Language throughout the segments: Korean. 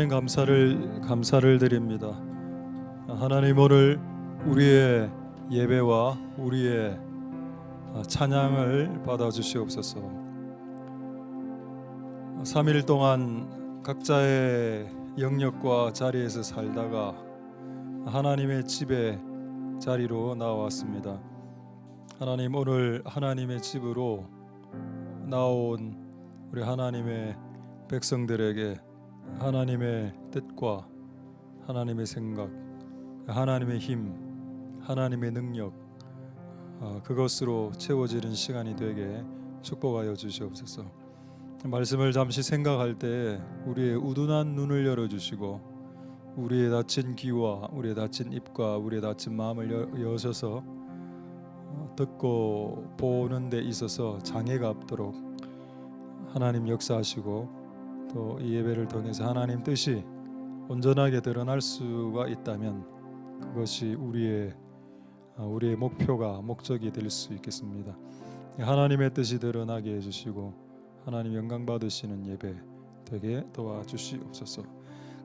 감사를 드립니다. 하나님, 오늘 우리의 예배와 우리의 찬양을 받아 주시옵소서. 3일 동안 각자의 영역과 자리에서 살다가 하나님의 집의 자리로 나왔습니다. 하나님, 오늘 하나님의 집으로 나온 우리 하나님의 백성들에게 하나님의 뜻과 하나님의 생각, 하나님의 힘, 하나님의 능력, 그것으로 채워지는 시간이 되게 축복하여 주시옵소서. 말씀을 잠시 생각할 때 우리의 우둔한 눈을 열어주시고 우리의 닫힌 귀와 우리의 닫힌 입과 우리의 닫힌 마음을 여셔서 듣고 보는 데 있어서 장애가 없도록 하나님 역사하시고, 또 이 예배를 통해서 하나님 뜻이 온전하게 드러날 수가 있다면 그것이 우리의 목표가 목적이 될 수 있겠습니다. 하나님의 뜻이 드러나게 해주시고 하나님 영광 받으시는 예배 되게 도와주시옵소서.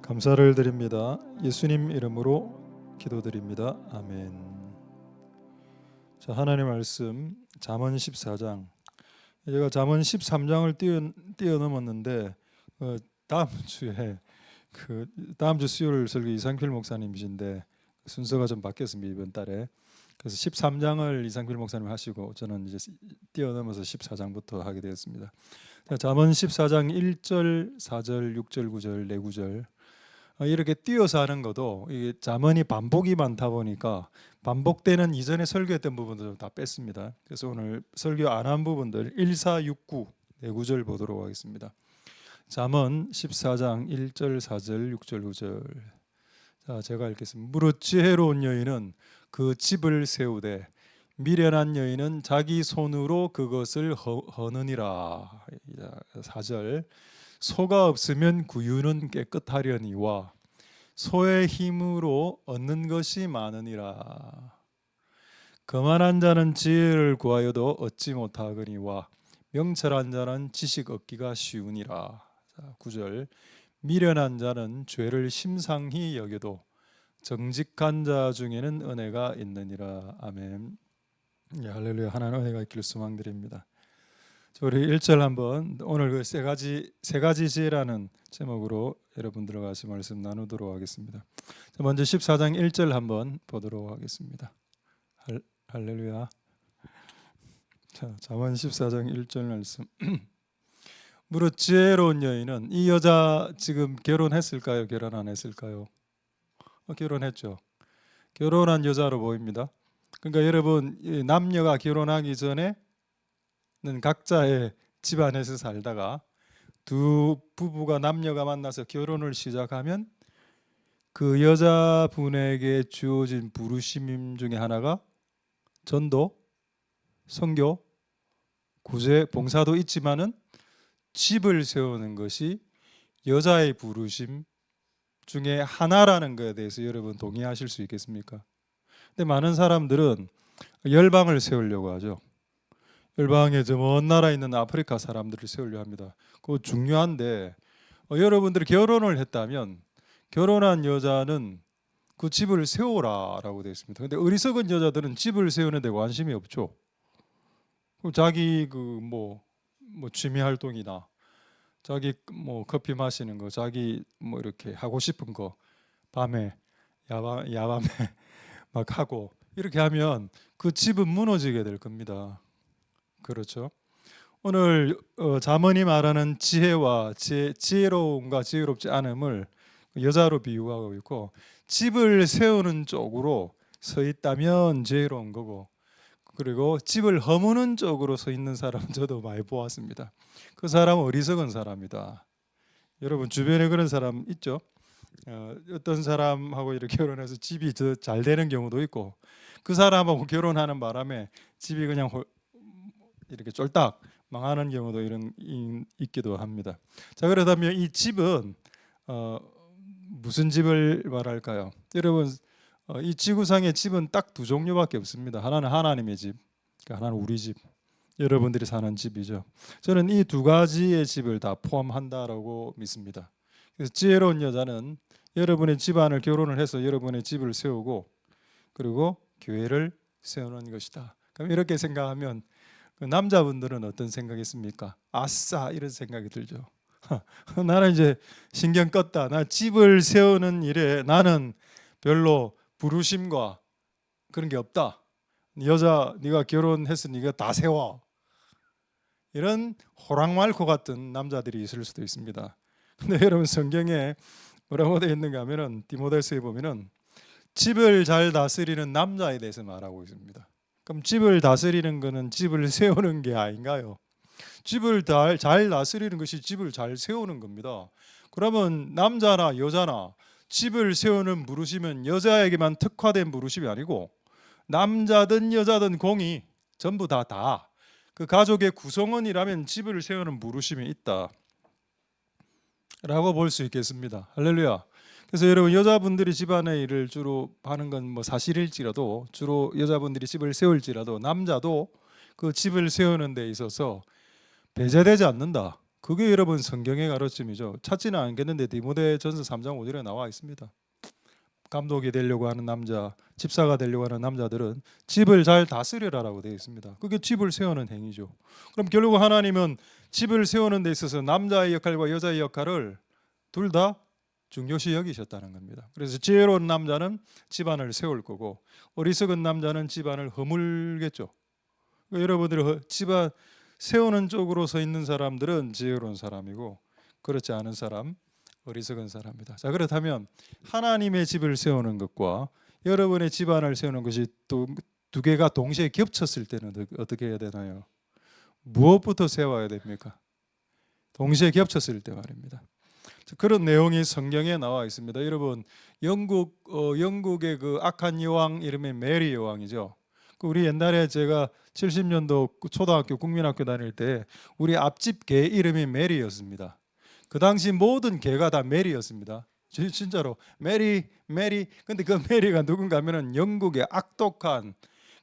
감사를 드립니다. 예수님 이름으로 기도드립니다. 아멘. 자, 하나님 말씀 잠언 14장. 제가 잠언 13장을 뛰어넘었는데 다음 주 수요일 설교 이상필 목사님이신데 순서가 좀 바뀌었습니다, 이번 달에. 그래서 13장을 이상필 목사님 하시고 저는 이제 뛰어넘어서 14장부터 하게 되었습니다. 잠언 14장 1절, 4절, 6절, 9절, 네 구절 이렇게 띄어서 하는 것도 이게 잠언이 반복이 많다 보니까 반복되는 이전에 설교했던 부분도 다 뺐습니다. 그래서 오늘 설교 안 한 부분들 1, 4, 6, 9 네 구절 보도록 하겠습니다. 잠언 14장 1절, 4절, 6절, 9절. 자, 제가 읽겠습니다. 무릇 지혜로운 여인은 그 집을 세우되 미련한 여인은 자기 손으로 그것을 허느니라. 4절. 소가 없으면 구유는 깨끗하려니와 소의 힘으로 얻는 것이 많으니라. 거만한 자는 지혜를 구하여도 얻지 못하거니와 명철한 자는 지식 얻기가 쉬우니라. 9절. 미련한 자는 죄를 심상히 여겨도 정직한 자 중에는 은혜가 있느니라. 아멘. 예, 할렐루야. 하나님 은혜가 있기를 소망드립니다. 우리 1절 한번, 오늘 그 세 가지 지혜라는 제목으로 여러분들과 같이 말씀 나누도록 하겠습니다. 먼저 14장 1절 한번 보도록 하겠습니다. 할렐루야. 자, 잠언 14장 1절 말씀. 무릇 지혜로운 여인은, 이 여자 지금 결혼했을까요? 결혼 안 했을까요? 결혼했죠. 결혼한 여자로 보입니다. 그러니까 여러분, 남녀가 결혼하기 전에는 각자의 집안에서 살다가 두 부부가 남녀가 만나서 결혼을 시작하면 그 여자분에게 주어진 부르심 중에 하나가 전도, 선교, 구제, 봉사도 있지만은 집을 세우는 것이 여자의 부르심 중에 하나라는 것에 대해서 여러분 동의하실 수 있겠습니까? 근데 많은 사람들은 열방을 세우려고 하죠. 열방에 저 먼 나라에 있는 아프리카 사람들을 세우려 합니다. 그거 중요한데 여러분들이 결혼을 했다면 결혼한 여자는 그 집을 세우라라고 되어 있습니다. 근데 어리석은 여자들은 집을 세우는 데 관심이 없죠. 자기 뭐 취미 활동이나 자기 커피 마시는 거, 자기 이렇게 하고 싶은 거 밤에 야밤에 막 하고 이렇게 하면 그 집은 무너지게 될 겁니다. 그렇죠? 오늘 잠언이 말하는 지혜와 지혜로움과 지혜롭지 않음을 여자로 비유하고 있고, 집을 세우는 쪽으로 서 있다면 지혜로운 거고, 그리고 집을 허무는 쪽으로 서 있는 사람 저도 많이 보았습니다. 그 사람은 어리석은 사람이다. 여러분 주변에 그런 사람 있죠? 어떤 사람하고 이렇게 결혼해서 집이 더 잘 되는 경우도 있고, 그 사람하고 결혼하는 바람에 집이 그냥 이렇게 쫄딱 망하는 경우도 있기도 합니다. 자, 그렇다면 이 집은 무슨 집을 말할까요? 여러분, 이 지구상의 집은 딱 두 종류밖에 없습니다. 하나는 하나님의 집, 하나는 우리 집, 여러분들이 사는 집이죠. 저는 이 두 가지의 집을 다 포함한다라고 믿습니다. 그래서 지혜로운 여자는 여러분의 집안을 결혼을 해서 여러분의 집을 세우고 그리고 교회를 세우는 것이다. 그럼 이렇게 생각하면 그 남자분들은 어떤 생각이 있습니까? 아싸 이런 생각이 들죠. 나는 이제 신경 껐다. 나 집을 세우는 일에 나는 별로 부르심과 그런 게 없다. 여자 네가 결혼했으니 이거 다 세워. 이런 호랑말코 같은 남자들이 있을 수도 있습니다. 근데 여러분 성경에 뭐라고 되어 있는가 하면은 디모데서에 보면은 집을 잘 다스리는 남자에 대해서 말하고 있습니다. 그럼 집을 다스리는 것은 집을 세우는 게 아닌가요? 집을 잘 다스리는 것이 집을 잘 세우는 겁니다. 그러면 남자나 여자나 집을 세우는 부르심은 여자에게만 특화된 부르심이 아니고 남자든 여자든 공이 전부 다 그 가족의 구성원이라면 집을 세우는 부르심이 있다 라고 볼 수 있겠습니다. 할렐루야. 그래서 여러분 여자분들이 집안의 일을 주로 하는 건 뭐 사실일지라도 주로 여자분들이 집을 세울지라도 남자도 그 집을 세우는 데 있어서 배제되지 않는다. 그게 여러분 성경의 가르침이죠. 찾지는 않겠는데 디모데전서 3장 5절에 나와 있습니다. 감독이 되려고 하는 남자, 집사가 되려고 하는 남자들은 집을 잘 다스리라라고 되어 있습니다. 그게 집을 세우는 행위죠. 그럼 결국 하나님은 집을 세우는 데 있어서 남자의 역할과 여자의 역할을 둘 다 중요시 여기셨다는 겁니다. 그래서 지혜로운 남자는 집안을 세울 거고 어리석은 남자는 집안을 허물겠죠. 여러분들이 집안 세우는 쪽으로 서 있는 사람들은 지혜로운 사람이고 그렇지 않은 사람 어리석은 사람이다. 자, 그렇다면 하나님의 집을 세우는 것과 여러분의 집안을 세우는 것이 두 개가 동시에 겹쳤을 때는 어떻게 해야 되나요? 무엇부터 세워야 됩니까? 동시에 겹쳤을 때 말입니다. 그런 내용이 성경에 나와 있습니다. 여러분 영국의 그 악한 여왕 이름이 메리 여왕이죠. 우리 옛날에 제가 70년도 초등학교 국민학교 다닐 때 우리 앞집 개 이름이 메리였습니다. 그 당시 모든 개가 다 메리였습니다. 진짜로 메리. 근데 그 메리가 누군가 하면은 영국의 악독한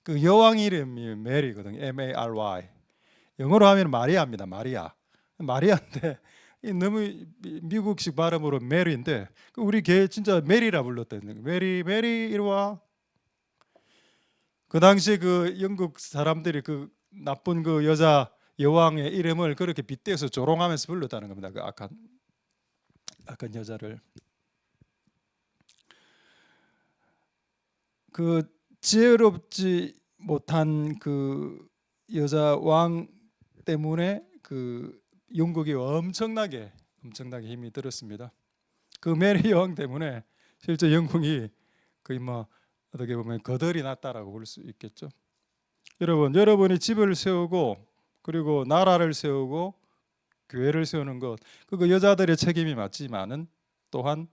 그 여왕 이름이 메리거든요. M-A-R-Y. 영어로 하면 마리아입니다. 마리아인데 너무 미국식 발음으로 메리인데 우리 개 진짜 메리라 불렀다는 거예요. 메리 이리 와. 그 당시 그 영국 사람들이 그 나쁜 그 여자 여왕의 이름을 그렇게 빗대서 조롱하면서 불렀다는 겁니다. 그 악한 여자를. 그 지혜롭지 못한 그 여자 왕 때문에 그 영국이 엄청나게 힘이 들었습니다. 그 메리 여왕 때문에 실제 영국이 거의 뭐 어떻게 보면 거덜이 났다라고 볼 수 있겠죠. 여러분이 집을 세우고 그리고 나라를 세우고 교회를 세우는 것 그거 여자들의 책임이 맞지만은 또한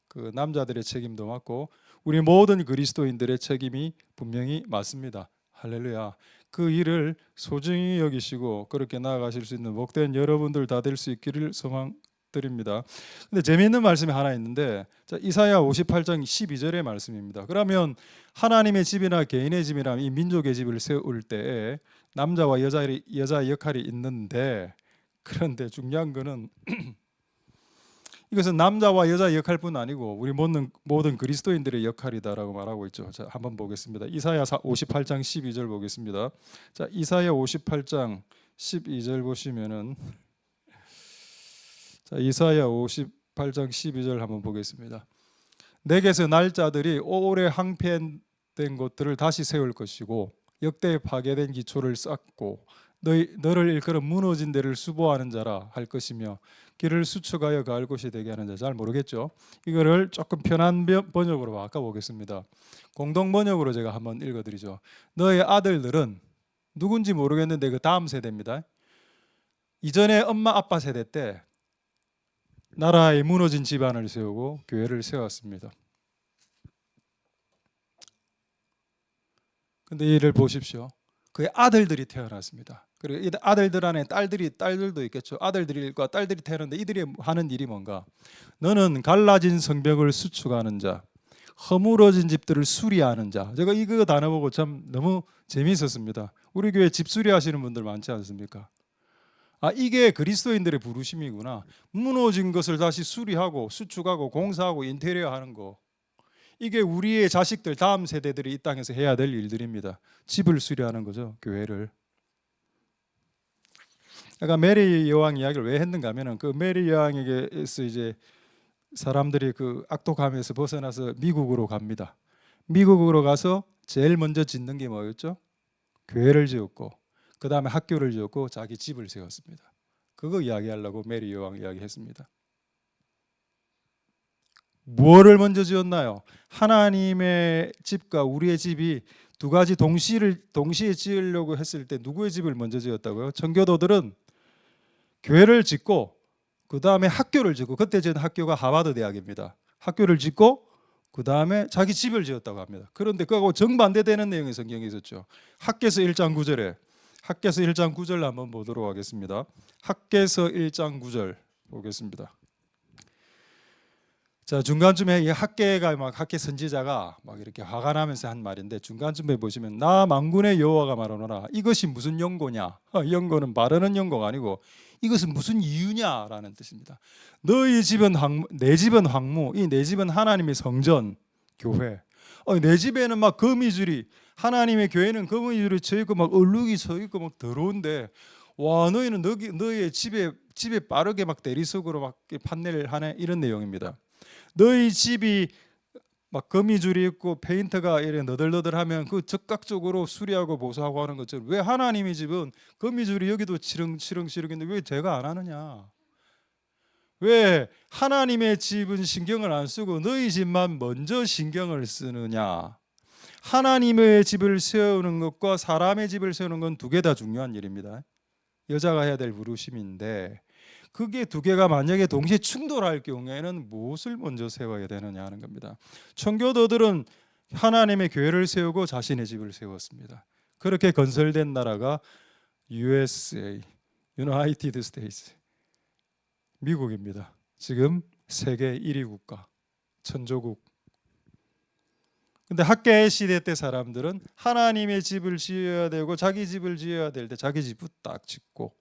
그 남자들의 책임도 맞고 우리 모든 그리스도인들의 책임이 분명히 맞습니다. 할렐루야. 그 일을 소중히 여기시고 그렇게 나아가실 수 있는 복된 여러분들 다 될 수 있기를 소망드립니다. 근데 재미있는 말씀이 하나 있는데 자, 이사야 58장 12절의 말씀입니다. 그러면 하나님의 집이나 개인의 집이나 이 민족의 집을 세울 때에 남자와 여자의 역할이 있는데 그런데 중요한 거는 이것은 남자와 여자의 역할뿐 아니고 우리 모든 그리스도인들의 역할이다라고 말하고 있죠. 자, 한번 보겠습니다. 이사야 58장 12절 보겠습니다. 자, 이사야 58장 12절 보시면은 자, 이사야 58장 12절 한번 보겠습니다. 내게서 날짜들이 오래 항폐된 곳들을 다시 세울 것이고 역대 파괴된 기초를 쌓고 너를 일컬어 무너진 데를 수보하는 자라 할 것이며 길을 수축하여 가을 곳이 되게 하는 자. 잘 모르겠죠. 이거를 조금 편한 번역으로 바꿔보겠습니다. 공동 번역으로 제가 한번 읽어드리죠. 너의 아들들은 누군지 모르겠는데 그 다음 세대입니다. 이전에 엄마 아빠 세대 때 나라의 무너진 집안을 세우고 교회를 세웠습니다. 근데 이를 보십시오. 그의 아들들이 태어났습니다. 그리고 이 아들들 안에 딸들도 있겠죠. 아들들과 딸들이 태어났는데 이들이 하는 일이 뭔가? 너는 갈라진 성벽을 수축하는 자, 허물어진 집들을 수리하는 자. 제가 이거 단어 보고 참 너무 재미있었습니다. 우리 교회 집 수리하시는 분들 많지 않습니까? 아, 이게 그리스도인들의 부르심이구나. 무너진 것을 다시 수리하고 수축하고 공사하고 인테리어 하는 거. 이게 우리의 자식들, 다음 세대들이 이 땅에서 해야 될 일들입니다. 집을 수리하는 거죠, 교회를. 그러니까 메리 여왕 이야기를 왜 했는가 하면은 그 메리 여왕에게서 이제 사람들이 그 악독함에서 벗어나서 미국으로 갑니다. 미국으로 가서 제일 먼저 짓는 게 뭐였죠? 교회를 지었고 그 다음에 학교를 지었고 자기 집을 세웠습니다. 그거 이야기하려고 메리 여왕 이야기했습니다. 무엇을 먼저 지었나요? 하나님의 집과 우리의 집이 두 가지 동시에 지으려고 했을 때 누구의 집을 먼저 지었다고요? 청교도들은 교회를 짓고 그 다음에 학교를 짓고, 그때 지은 학교가 하버드 대학입니다. 학교를 짓고 그 다음에 자기 집을 지었다고 합니다. 그런데 그거하고 정반대되는 내용의 성경이 있었죠. 학개서 1장 9절에 학개서 1장 9절 한번 보도록 하겠습니다. 학개서 1장 9절 보겠습니다. 자, 중간쯤에 이 학개가 막 학개 선지자가 막 이렇게 화가 나면서 한 말인데, 중간쯤에 보시면 나 만군의 여호와가 말하노라 이것이 무슨 연고냐. 연고는 바르는 연고가 아니고 이것은 무슨 이유냐라는 뜻입니다. 너희 집은 내 집은 황무, 이 내 집은 하나님의 성전 교회. 내 집에는 막 거미줄이, 하나님의 교회는 거미줄이 쳐 있고 막 얼룩이 쳐 있고 막 더러운데, 와 너희는 너희의 집에 빠르게 막 대리석으로 막 판넬을 하네, 이런 내용입니다. 너희 집이 막 거미줄이 있고 페인트가 이래 너덜너덜하면 그 즉각적으로 수리하고 보수하고 하는 것처럼, 왜 하나님의 집은 거미줄이 여기도 치렁치렁인데 왜 제가 안 하느냐? 왜 하나님의 집은 신경을 안 쓰고 너희 집만 먼저 신경을 쓰느냐? 하나님의 집을 세우는 것과 사람의 집을 세우는 건 두 개 다 중요한 일입니다. 여자가 해야 될 부르심인데, 그게 두 개가 만약에 동시에 충돌할 경우에는 무엇을 먼저 세워야 되느냐 하는 겁니다. 청교도들은 하나님의 교회를 세우고 자신의 집을 세웠습니다. 그렇게 건설된 나라가 USA, United States, 미국입니다. 지금 세계 1위 국가, 천조국. 근데 학개 시대 때 사람들은 하나님의 집을 지어야 되고 자기 집을 지어야 될 때 자기 집부터 딱 짓고,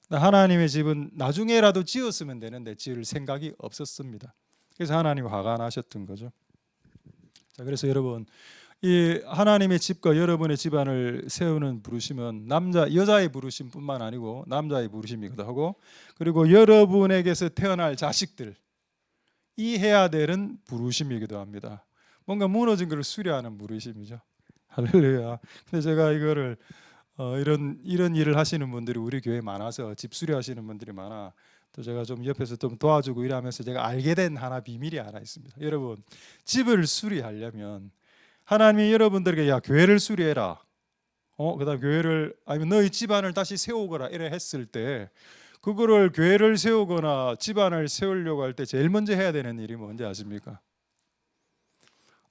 하나님의 집은 나중에라도 지었으면 되는데 지을 생각이 없었습니다. 그래서 하나님 화가 나셨던 거죠. 자, 그래서 여러분, 이 하나님의 집과 여러분의 집안을 세우는 부르심은 여자의 부르심뿐만 아니고 남자의 부르심이기도 하고, 그리고 여러분에게서 태어날 자식들 이 해야 되는 부르심이기도 합니다. 뭔가 무너진 것을 수리하는 부르심이죠. 할렐루야. 근데 제가 이거를 이런 일을 하시는 분들이 우리 교회에 많아서, 집 수리하시는 분들이 많아. 또 제가 좀 옆에서 좀 도와주고 이러면서 제가 알게 된 비밀이 하나 있습니다. 여러분, 집을 수리하려면 하나님이 여러분들에게 야 교회를 수리해라, 그다음 교회를 아니면 너희 집안을 다시 세우거라 이래 했을 때, 그거를 교회를 세우거나 집안을 세우려고 할 때 제일 먼저 해야 되는 일이 뭔지 아십니까?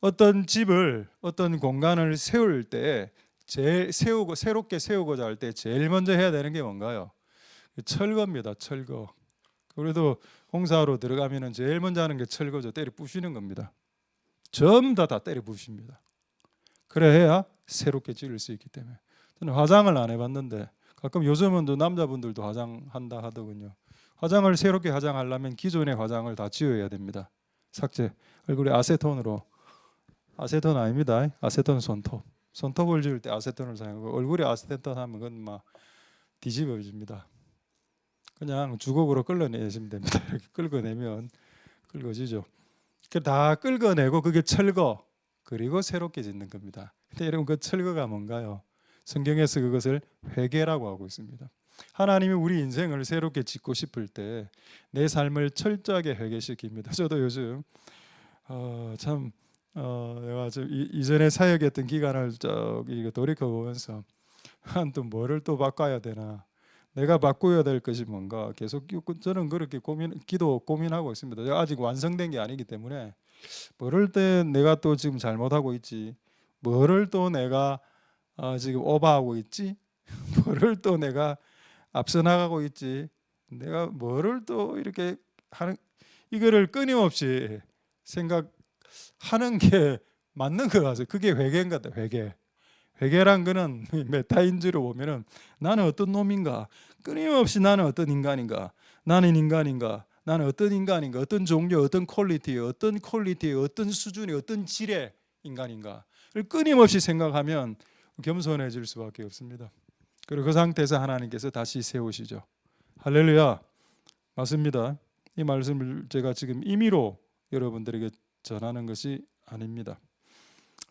어떤 집을, 어떤 공간을 세울 때 새롭게 세우고자 할 때 제일 먼저 해야 되는 게 뭔가요? 철거입니다. 철거. 그래도 공사로 들어가면은 제일 먼저 하는 게 철거죠. 때려 부시는 겁니다. 전부 다 때려 부십니다. 그래야 새롭게 지을 수 있기 때문에. 저는 화장을 안 해봤는데 가끔 요즘은 또 남자분들도 화장한다 하더군요. 화장을 새롭게 화장하려면 기존의 화장을 다 지워야 됩니다. 삭제. 얼굴에 아세톤으로. 아세톤 아닙니다. 아세톤 손톱을 지울 때 아세톤을 사용하고, 얼굴에 아세톤 하면 그건 막 뒤집어집니다. 그냥 주걱으로 끌어내시면 됩니다. 이렇게 끌어내면 긁어지죠. 다 끌어내고 그게 철거, 그리고 새롭게 짓는 겁니다. 근데 여러분, 그 철거가 뭔가요? 성경에서 그것을 회개라고 하고 있습니다. 하나님이 우리 인생을 새롭게 짓고 싶을 때 내 삶을 철저하게 회개시킵니다. 저도 요즘 내가 이전에 사역했던 기간을 돌이켜 보면서 또 뭐를 또 바꿔야 되나, 내가 바꿔야 될 것이 뭔가 계속 저는 그렇게 고민하고 있습니다. 제가 아직 완성된 게 아니기 때문에 뭐를 때 내가 또 지금 잘못하고 있지, 뭐를 또 내가 지금 오버하고 있지, 뭐를 또 내가 앞서 나가고 있지, 내가 뭐를 또 이렇게 하는, 이거를 끊임없이 생각하는 게 맞는 것 같아요. 그게 회개인 것 같아요. 회개란 거는 메타인지로 보면은 나는 어떤 놈인가, 끊임없이 나는 어떤 인간인가, 나는 인간인가, 나는 어떤 인간인가, 어떤 종류, 어떤 퀄리티의 어떤 수준의 어떤 질의 인간인가를 끊임없이 생각하면 겸손해질 수밖에 없습니다. 그리고 그 상태에서 하나님께서 다시 세우시죠. 할렐루야. 맞습니다. 이 말씀을 제가 지금 임의로 여러분들에게 전하는 것이 아닙니다.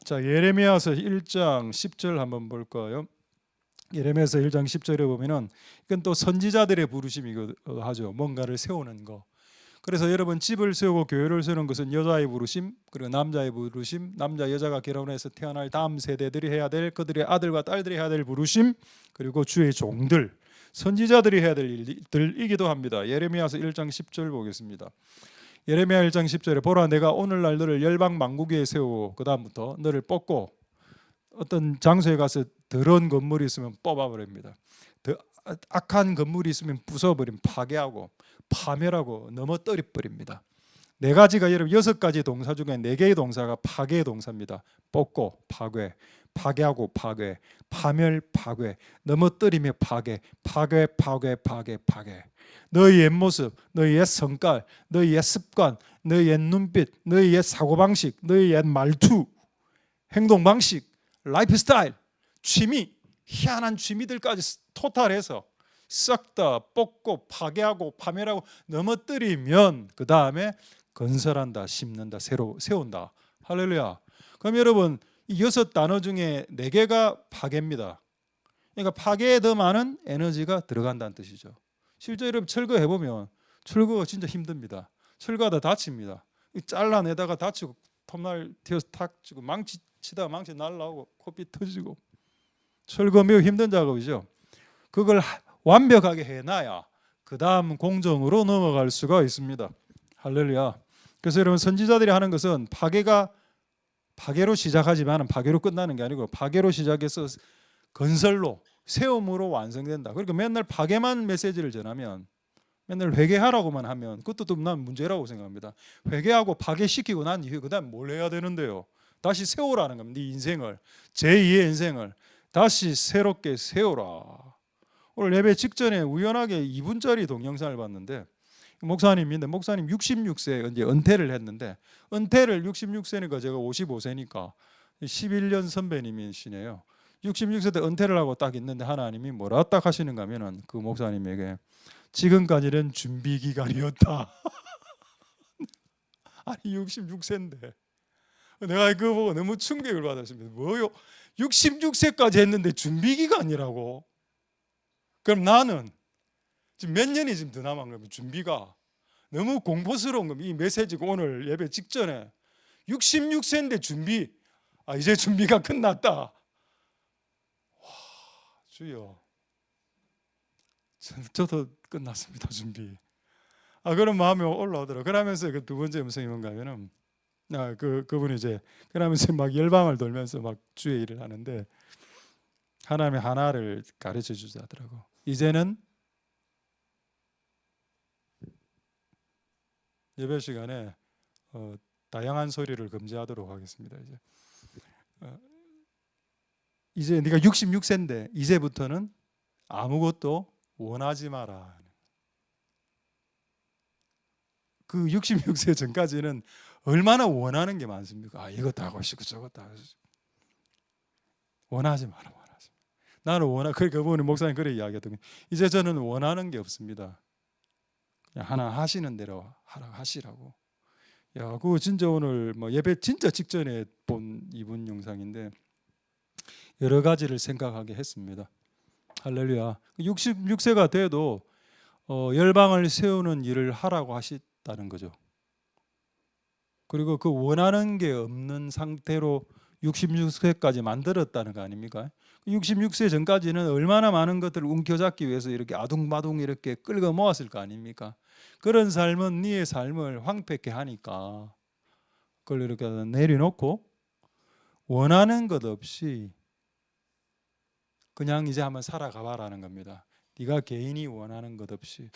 자, 예레미야서 1장 10절 한번 볼까요? 예레미야서 1장 10절에 보면은 이건 또 선지자들의 부르심이고 하죠. 뭔가를 세우는 거. 그래서 여러분 집을 세우고 교회를 세우는 것은 여자의 부르심, 그리고 남자의 부르심, 남자 여자가 결혼해서 태어날 다음 세대들이 해야 될 그들의 아들과 딸들이 해야 될 부르심, 그리고 주의 종들, 선지자들이 해야 될 일들이기도 합니다. 예레미야서 1장 10절 보겠습니다. 예레미야 1장 10절에 보라 내가 오늘날 너를 열방 만국에 세우고 그 다음부터 너를 뽑고 어떤 장소에 가서 더러운 건물이 있으면 뽑아버립니다. 악한 건물이 있으면 부숴버리면 파괴하고 파멸하고 넘어뜨려버립니다. 네 가지가 여러분 6가지 동사 중에 4개의 동사가 파괴의 동사입니다. 뽑고 파괴, 파괴하고 파괴, 파멸 파괴, 넘어뜨리며 파괴, 파괴 파괴 파괴 파괴. 너희 옛 모습, 너희 옛 성깔, 너희 옛 습관, 너희 옛 눈빛, 너희 옛 사고방식, 너희 옛 말투, 행동방식, 라이프 스타일, 취미, 희한한 취미들까지 토탈해서 싹 다 뽑고 파괴하고 파멸하고 넘어뜨리면 그 다음에 건설한다, 심는다, 새로 세운다. 할렐루야. 그럼 여러분 이 6단어 중에 4개가 파괴입니다. 그러니까 파괴에 더 많은 에너지가 들어간다는 뜻이죠. 실제 여러분 철거해보면 철거가 진짜 힘듭니다. 철거하다 다칩니다. 잘라내다가 다치고 톱날 튀어서 탁 치고 망치 치다가 망치 날라오고 코피 터지고 철거 매우 힘든 작업이죠. 그걸 완벽하게 해놔야 그 다음 공정으로 넘어갈 수가 있습니다. 할렐루야. 그래서 여러분 선지자들이 하는 것은 파괴로 시작하지만 파괴로 끝나는 게 아니고 파괴로 시작해서 건설로 세움으로 완성된다. 그러니까 맨날 파괴만 메시지를 전하면 맨날 회개하라고만 하면 그것도 또 난 문제라고 생각합니다. 회개하고 파괴시키고 난 이후에 그 다음 뭘 해야 되는데요. 다시 세우라는 겁니다. 네 인생을, 제2의 인생을 다시 새롭게 세우라. 오늘 예배 직전에 우연하게 2분짜리 동영상을 봤는데 목사님인데 목사님 66세 이제 은퇴를 했는데 은퇴를 66세니까 제가 55세니까 11년 선배님이시네요. 66세 때 은퇴를 하고 딱 있는데 하나님이 뭐라 딱 하시는가 하면은 그 목사님에게 지금까지는 준비 기간이었다. 아니 66세인데 내가 그거 보고 너무 충격을 받았습니다. 뭐요? 66세까지 했는데 준비 기간이라고? 그럼 나는 지금 몇 년이 지금 더 남은 겁니다. 준비가 너무 공포스러운 겁니다. 이 메시지가 오늘 예배 직전에 66세인데 준비, 이제 준비가 끝났다. 와, 주여, 저도 끝났습니다. 준비. 그런 마음이 올라오더라고요. 그러면서 그 두 번째 음성이 뭔가 하면은 그분이 이제 그러면서 막 열방을 돌면서 막 주의 일을 하는데 하나님의 하나를 가르쳐 주자더라고. 이제는 예배 시간에 다양한 소리를 금지하도록 하겠습니다. 이제 네가 66세인데 이제부터는 아무것도 원하지 마라. 그 66세 전까지는 얼마나 원하는 게 많습니까? 이것도 하고 싶고 저것도 하고 싶고. 원하지 마라. 나는 그러니까 그분이 목사님 그래 이야기했던 게 이제 저는 원하는 게 없습니다. 그냥 하나 하시는 대로 하시라고. 야, 그거 진짜 오늘 뭐 예배 진짜 직전에 본 이분 영상인데 여러 가지를 생각하게 했습니다. 할렐루야. 66세가 돼도 열방을 세우는 일을 하라고 하셨다는 거죠. 그리고 그 원하는 게 없는 상태로 66세까지 만들었다는 거 아닙니까? 66세 전까지는 얼마나 많은 것들을 움켜잡기 위해서 이렇게 아둥바둥 이렇게 끌고 모았을 거 아닙니까? 그런 삶은 네의 삶을 황폐케 하니까 그걸 이렇게 내려놓고 원하는 것 없이 그냥 이제 한번 살아가봐라는 겁니다. 네가 개인이 원하는 것 없이.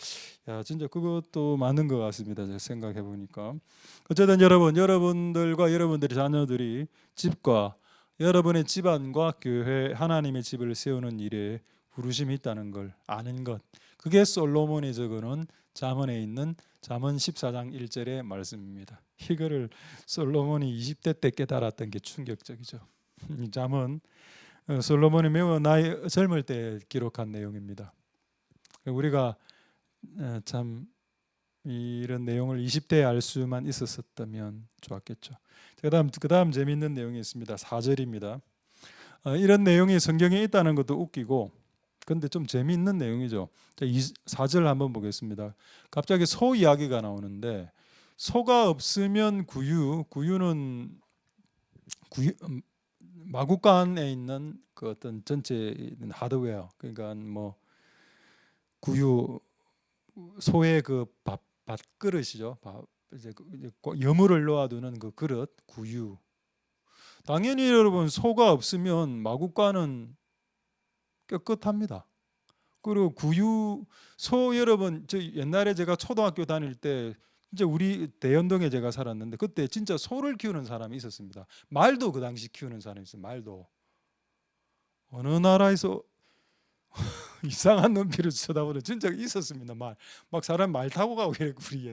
야, 진짜 그것도 맞는 것 같습니다. 제가 생각해 보니까. 어쨌든 여러분들과 여러분들의 자녀들이 집과 여러분의 집안과 교회 하나님의 집을 세우는 일에 부르심이 있다는 걸 아는 것. 그게 솔로몬이 적어놓은 잠언에 있는 잠언 14장 1절의 말씀입니다. 이거를 솔로몬이 20대 때 깨달았던 게 충격적이죠. 이 잠언 솔로몬이 매우 나이 젊을 때 기록한 내용입니다. 우리가 참 이런 내용을 20대에 알 수만 있었다면 좋았겠죠. 그다음 재미있는 내용이 있습니다. 4절입니다. 이런 내용이 성경에 있다는 것도 웃기고, 근데 좀 재미있는 내용이죠. 4절 한번 보겠습니다. 갑자기 소 이야기가 나오는데, 소가 없으면 구유는 마구간에 있는 그 어떤 전체 하드웨어, 그러니까 뭐 구유, 소의 그 밥그릇이죠. 이제 여물을 놓아두는 그 그릇, 구유. 당연히 여러분, 소가 없으면 마구간은 깨끗합니다. 그리고 소 여러분, 저 옛날에 제가 초등학교 다닐 때 이제 우리 대연동에 제가 살았는데, 그때 진짜 소를 키우는 사람이 있었습니다. 말도 그 당시 키우는 사람이 있어요. 말도. 어느 나라에서 이상한 눈빛을 쳐다보는 진짜 있었습니다. 막 사람 말 타고 가고 이래. 우리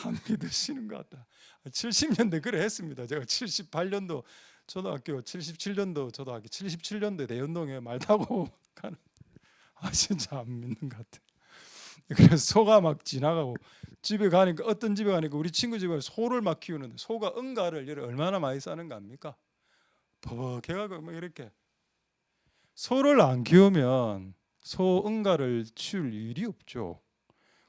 안 믿으시는 것 같다. 70년대 그래 했습니다. 제가 78년도 초등학교, 77년도 초등학교, 77년도에 대연동에 말 타고 가는. 진짜 안 믿는 것 같아. 그래서 소가 막 지나가고, 어떤 집에 가니까 우리 친구 집에 소를 막 키우는데, 소가 응가를 얼마나 많이 싸는 거 압니까? 버벅해가고 막 이렇게. 소를 안 키우면 소 응가를 치울 일이 없죠.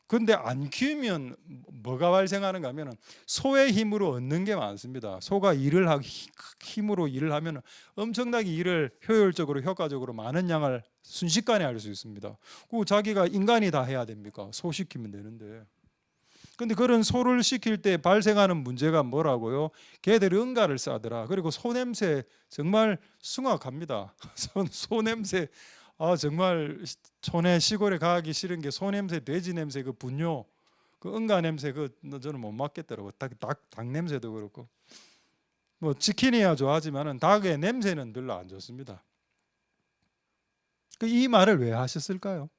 근데 안 키우면 뭐가 발생하는가 하면 소의 힘으로 얻는 게 많습니다. 소가 힘으로 일을 하면 엄청나게 일을 효율적으로 효과적으로 많은 양을 순식간에 할 수 있습니다. 그 자기가 인간이 다 해야 됩니까? 소 시키면 되는데. 근데 그런 소를 시킬 때 발생하는 문제가 뭐라고요? 걔들이 응가를 싸더라. 그리고 소 냄새 정말 숭악합니다. 소 냄새, 정말 촌에 시골에 가기 싫은 게 소 냄새, 돼지 냄새, 그 분뇨, 그 응가 냄새, 저는 못 맡겠더라고. 닭 냄새도 그렇고. 뭐 치킨이야 좋아하지만은 닭의 냄새는 별로 안 좋습니다. 이 말을 왜 하셨을까요?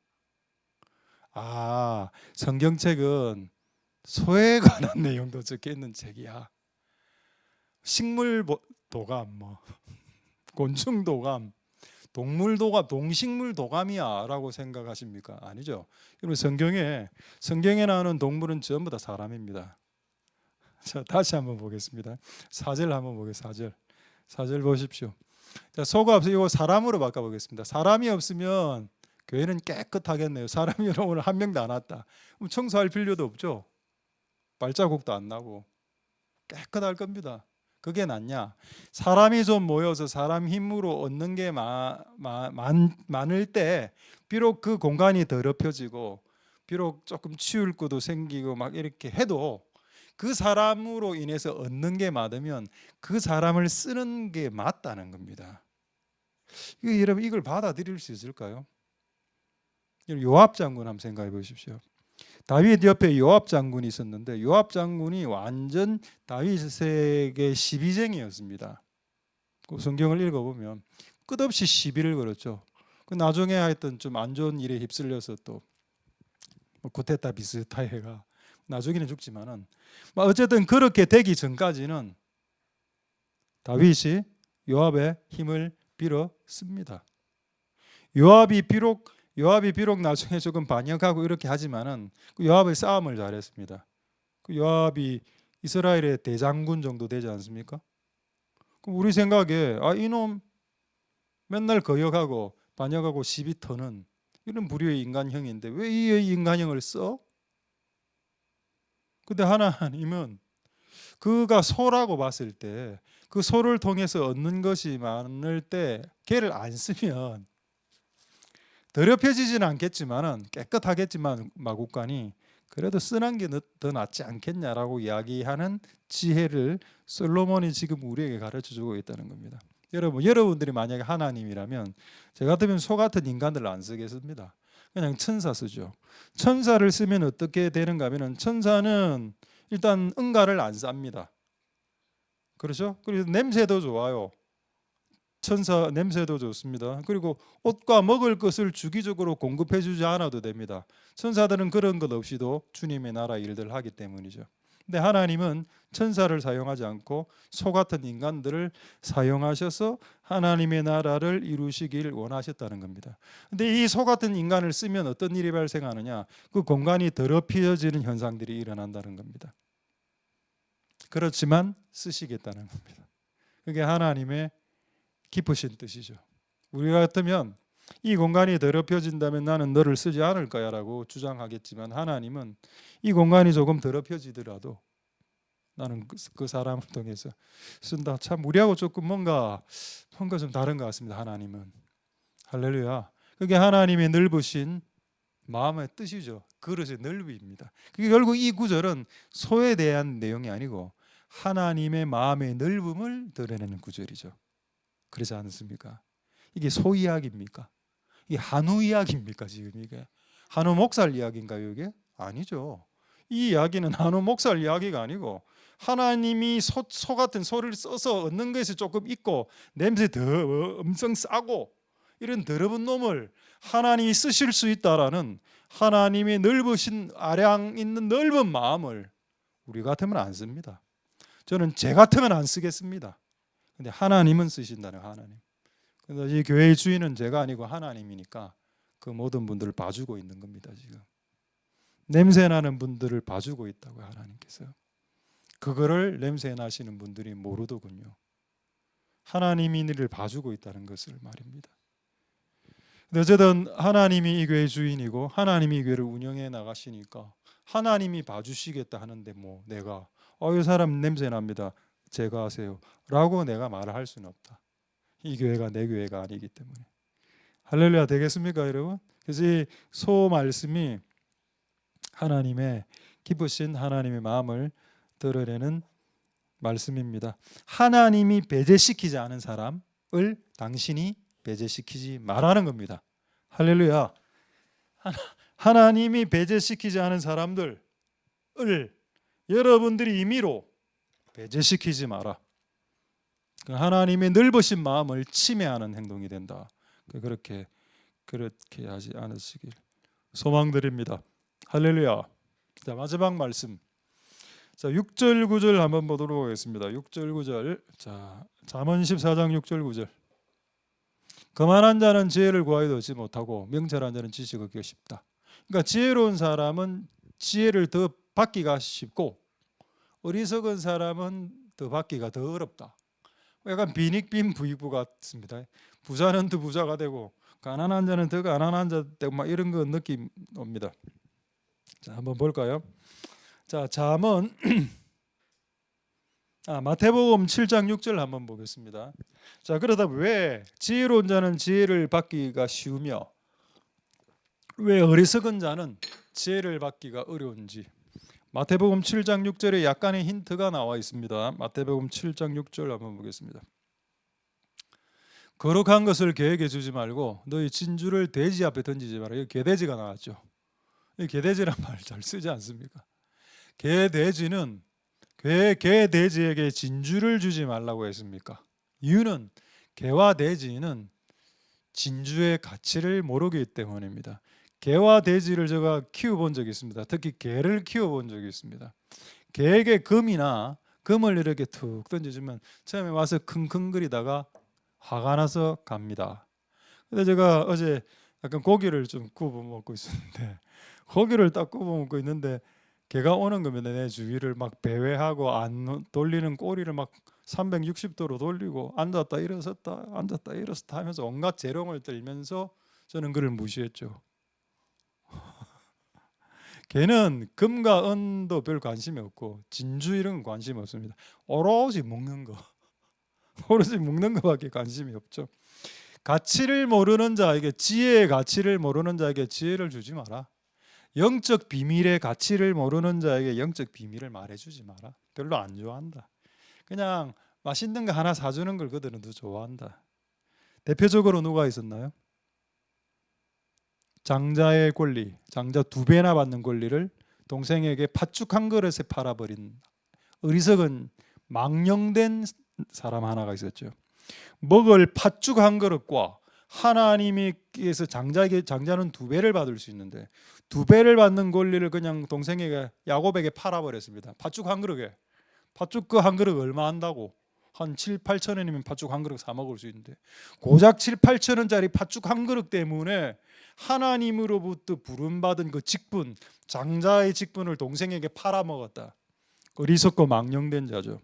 성경책은 소에 관한 내용도 적혀 있는 책이야. 식물 도감, 곤충 도감, 동물 도감, 동식물 도감이야라고 생각하십니까? 아니죠. 여러분, 성경에 나오는 동물은 전부 다 사람입니다. 자, 다시 한번 보겠습니다. 4절 한번 보겠습니다. 4절 보십시오. 자, 소가 없어요. 이거 사람으로 바꿔 보겠습니다. 사람이 없으면 교회는 깨끗하겠네요. 사람이 오늘 한 명도 안 왔다. 그럼 청소할 필요도 없죠. 발자국도 안 나고 깨끗할 겁니다. 그게 낫냐? 사람이 좀 모여서 사람 힘으로 얻는 게 많을 때 비록 그 공간이 더럽혀지고 비록 조금 치울 것도 생기고 막 이렇게 해도 그 사람으로 인해서 얻는 게 많으면 그 사람을 쓰는 게 맞다는 겁니다. 여러분, 이걸 받아들일 수 있을까요? 요압 장군 한번 생각해 보십시오. 다윗 옆에 요압 장군이 있었는데, 요압 장군이 완전 다윗에게 시비쟁이였습니다. 그 성경을 읽어보면 끝없이 시비를 걸었죠. 나중에 하여튼 좀 안 좋은 일에 휩쓸려서 또 쿠데타 비슷하게가 나중에는 죽지만은, 어쨌든 그렇게 되기 전까지는 다윗이 요압의 힘을 빌었습니다. 요압이 비록 나중에 조금 반역하고 이렇게 하지만은 요압의 싸움을 잘했습니다. 요압이 이스라엘의 대장군 정도 되지 않습니까? 그럼 우리 생각에 이놈 맨날 거역하고 반역하고 시비 터는 이런 부류의 인간형인데 왜 이 인간형을 써? 근데 하나님은 그가 소라고 봤을 때, 그 소를 통해서 얻는 것이 많을 때 걔를 안 쓰면 더럽혀지지는 않겠지만은 깨끗하겠지만 마구간이 그래도 쓰는 게 더 낫지 않겠냐라고 이야기하는 지혜를 솔로몬이 지금 우리에게 가르쳐주고 있다는 겁니다. 여러분들이 만약에 하나님이라면 저 같으면 소 같은 인간들을 안 쓰겠습니다. 그냥 천사 쓰죠. 천사를 쓰면 어떻게 되는가 하면 천사는 일단 응가를 안 쌉니다. 그렇죠? 그래서 냄새도 좋아요. 천사 냄새도 좋습니다. 그리고 옷과 먹을 것을 주기적으로 공급해 주지 않아도 됩니다. 천사들은 그런 것 없이도 주님의 나라 일들을 하기 때문이죠. 근데 하나님은 천사를 사용하지 않고 소 같은 인간들을 사용하셔서 하나님의 나라를 이루시길 원하셨다는 겁니다. 근데 이 소 같은 인간을 쓰면 어떤 일이 발생하느냐? 그 공간이 더럽혀지는 현상들이 일어난다는 겁니다. 그렇지만 쓰시겠다는 겁니다. 그게 하나님의 깊으신 뜻이죠. 우리 같으면 이 공간이 더럽혀진다면 나는 너를 쓰지 않을 거야 라고 주장하겠지만, 하나님은 이 공간이 조금 더럽혀지더라도 나는 그 사람을 통해서 쓴다. 참 우리하고 조금 뭔가 좀 다른 것 같습니다. 하나님은. 할렐루야. 그게 하나님의 넓으신 마음의 뜻이죠. 그릇의 넓이입니다. 그게 결국 이 구절은 소에 대한 내용이 아니고 하나님의 마음의 넓음을 드러내는 구절이죠. 그렇지 않습니까? 이게 소 이야기입니까? 이게 한우 이야기입니까? 지금 이게 한우 목살 이야기인가요? 이게 아니죠. 이 이야기는 한우 목살 이야기가 아니고 하나님이 소 같은 소를 써서 얻는 것이 조금 있고 냄새 더 엄청 싸고 이런 더러운 놈을 하나님이 쓰실 수 있다라는 하나님의 넓으신 아량 있는 넓은 마음을 우리 같으면 안 씁니다. 저는 제 같으면 안 쓰겠습니다. 근데 하나님은 쓰신다는, 하나님. 그래서 이 교회의 주인은 제가 아니고 하나님이니까 그 모든 분들을 봐주고 있는 겁니다. 지금 냄새나는 분들을 봐주고 있다고요, 하나님께서. 그거를 냄새 나시는 분들이 모르더군요. 하나님이 이를 봐주고 있다는 것을 말입니다. 근데 어쨌든 하나님이 이 교회의 주인이고 하나님이 이 교회를 운영해 나가시니까 하나님이 봐주시겠다 하는데 뭐 내가 이 사람 냄새 납니다, 제가 하세요 라고 내가 말을 할 수는 없다. 이 교회가 내 교회가 아니기 때문에. 할렐루야, 되겠습니까 여러분? 그래서 이 소 말씀이 하나님의 깊으신 하나님의 마음을 드러내는 말씀입니다. 하나님이 배제시키지 않은 사람을 당신이 배제시키지 말라는 겁니다. 할렐루야. 하나님이 배제시키지 않은 사람들을 여러분들이 임의로 배제시키지 마라. 하나님의 넓으신 마음을 침해하는 행동이 된다. 그렇게 하지 않으시길 소망드립니다. 할렐루야. 자, 마지막 말씀. 자, 6절 9절 한번 보도록 하겠습니다. 6절 9절. 자, 잠언 14장 6절 9절. 거만한 자는 지혜를 구하여도 얻지 못하고 명철한 자는 지식을 얻기가 쉽다. 그러니까 지혜로운 사람은 지혜를 더 받기가 쉽고 어리석은 사람은 더 받기가 더 어렵다. 약간 빈익빈 부익부 같습니다. 부자는 더 부자가 되고 가난한 자는 더 가난한 자 되고 막 이런 거 느낌 옵니다. 자, 한번 볼까요? 자, 잠언 마태복음 7장 6절 한번 보겠습니다. 자, 그러다 왜 지혜로운 자는 지혜를 받기가 쉬우며 왜 어리석은 자는 지혜를 받기가 어려운지 마태복음 7장 6절에 약간의 힌트가 나와 있습니다. 마태복음 7장 6절 한번 보겠습니다. 거룩한 것을 개에게 주지 말고 너희 진주를 돼지 앞에 던지지 마라. 이거 개돼지가 나왔죠. 이 개돼지란 말 잘 쓰지 않습니까? 개돼지는 개돼지에게 진주를 주지 말라고 했습니까? 이유는 개와 돼지는 진주의 가치를 모르기 때문입니다. 개와 돼지를 제가 키워본 적이 있습니다. 특히 개를 키워본 적이 있습니다. 개에게 금을 이렇게 툭 던져주면 처음에 와서 킁킁거리다가 화가 나서 갑니다. 근데 제가 어제 약간 고기를 좀 구워 먹고 있었는데 고기를 딱 구워 먹고 있는데 개가 오는 겁니다. 내 주위를 막 배회하고 안 돌리는 꼬리를 막 360도로 돌리고 앉았다 일어섰다 앉았다 일어섰다 하면서 온갖 재롱을 떨면서 저는 그를 무시했죠. 개는 금과 은도 별 관심이 없고 진주 이런 건 관심이 없습니다. 오로지 먹는 거 오로지 먹는 거밖에 관심이 없죠. 가치를 모르는 자에게 지혜의 가치를 모르는 자에게 지혜를 주지 마라. 영적 비밀의 가치를 모르는 자에게 영적 비밀을 말해주지 마라. 별로 안 좋아한다. 그냥 맛있는 거 하나 사주는 걸 그들은 더 좋아한다. 대표적으로 누가 있었나요? 장자의 권리, 장자 2배나 받는 권리를 동생에게 팥죽 한 그릇에 팔아버린 어리석은 망령된 사람 하나가 있었죠. 먹을 팥죽 한 그릇과 하나님께서 장자는 2배를 받을 수 있는데 2배를 받는 권리를 그냥 동생에게 야곱에게 팔아버렸습니다. 팥죽 한 그릇에. 팥죽 그 한 그릇 얼마 한다고? 한 7, 8천 원이면 팥죽 한 그릇 사 먹을 수 있는데 고작 7, 8천 원짜리 팥죽 한 그릇 때문에 하나님으로부터 부름받은 그 직분, 장자의 직분을 동생에게 팔아먹었다. 어리석고 망령된 자죠.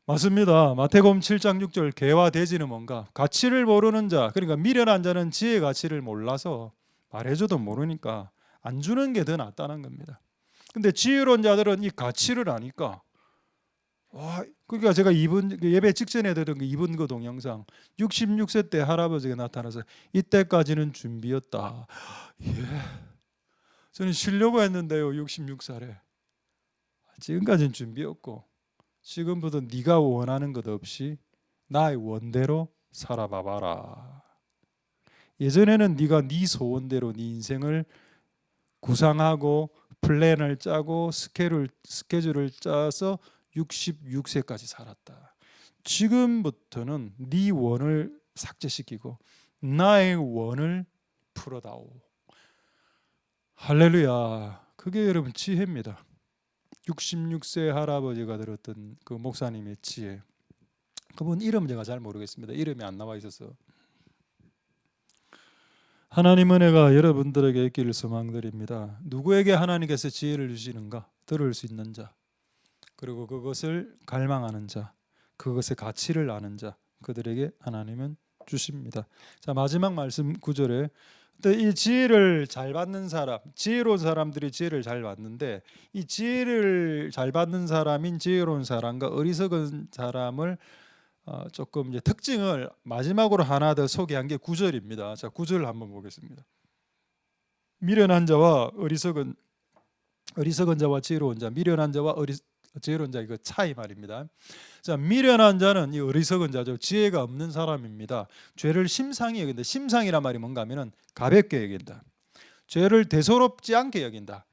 맞습니다. 마태복음 7장 6절 개와 돼지는 뭔가? 가치를 모르는 자, 그러니까 미련한 자는 지혜의 가치를 몰라서 말해줘도 모르니까 안 주는 게 더 낫다는 겁니다. 근데 지혜로운 자들은 이 가치를 아니까 그러니까 제가 예배 직전에 들은 그 동영상 66세 때 할아버지가 나타나서 이때까지는 준비였다. 예. 저는 쉬려고 했는데요. 66살에. 지금까지는 준비였고 지금부터 네가 원하는 것 없이 나의 원대로 살아봐봐라. 예전에는 네가 네 소원대로 네 인생을 구상하고 플랜을 짜고 스케줄을 짜서 66세까지 살았다. 지금부터는 네 원을 삭제시키고 나의 원을 풀어다오. 할렐루야. 그게 여러분 지혜입니다. 66세 할아버지가 들었던 그 목사님의 지혜. 그분 이름 제가 잘 모르겠습니다. 이름이 안 나와 있어서. 하나님 은혜가 여러분들에게 있기를 소망드립니다. 누구에게 하나님께서 지혜를 주시는가? 들을 수 있는 자, 그리고 그것을 갈망하는 자, 그것의 가치를 아는 자, 그들에게 하나님은 주십니다. 자, 마지막 말씀 9절에 이 지혜를 잘 받는 사람, 지혜로운 사람들이 지혜를 잘 받는데 이 지혜를 잘 받는 사람인 지혜로운 사람과 어리석은 사람을 조금 이제 특징을 마지막으로 하나 더 소개한 게 9절입니다. 자, 9절 한번 보겠습니다. 미련한 자와 어리석은 자와 지혜로운 자, 미련한 자와 지혜로운 자 이거 차이 말입니다. 자, 미련한 자는 이 어리석은 자죠. 지혜가 없는 사람입니다. 죄를 심상히 여긴다. 심상이란 말이 뭔가 하면은 가볍게 여긴다. 죄를 대수롭지 않게 여긴다.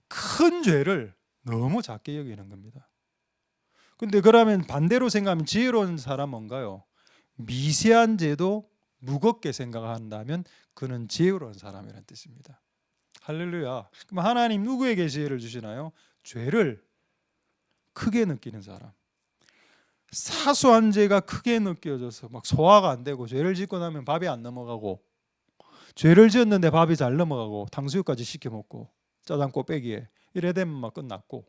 큰 죄를 너무 작게 여기는 겁니다. 근데 그러면 반대로 생각하면 지혜로운 사람 뭔가요? 미세한 죄도 무겁게 생각한다면 그는 지혜로운 사람이라는 뜻입니다. 할렐루야. 그럼 하나님 누구에게 지혜를 주시나요? 죄를 크게 느끼는 사람. 사소한 죄가 크게 느껴져서 막 소화가 안 되고 죄를 짓고 나면 밥이 안 넘어가고 죄를 지었는데 밥이 잘 넘어가고 탕수육까지 시켜 먹고 짜장 꼬빼기에 이래 되면 막 끝났고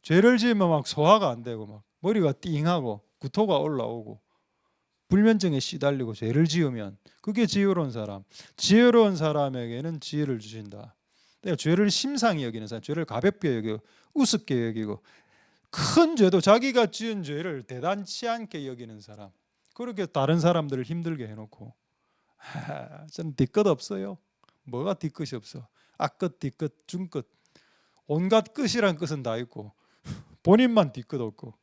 죄를 지으면 막 소화가 안 되고 막 머리가 띵하고 구토가 올라오고 불면증에 시달리고 죄를 지으면 그게 지혜로운 사람. 지혜로운 사람에게는 지혜를 주신다. 내가 죄를 심상히 여기는 사람, 죄를 가볍게 여기고 우습게 여기고 큰 죄도 자기가 지은 죄를 대단치 않게 여기는 사람. 그렇게 다른 사람들을 힘들게 해놓고 저는 뒤끝 없어요. 뭐가 뒤끝이 없어. 앞끝, 뒤끝, 중끝 온갖 끝이란 끝은 다 있고 본인만 뒤끝 없고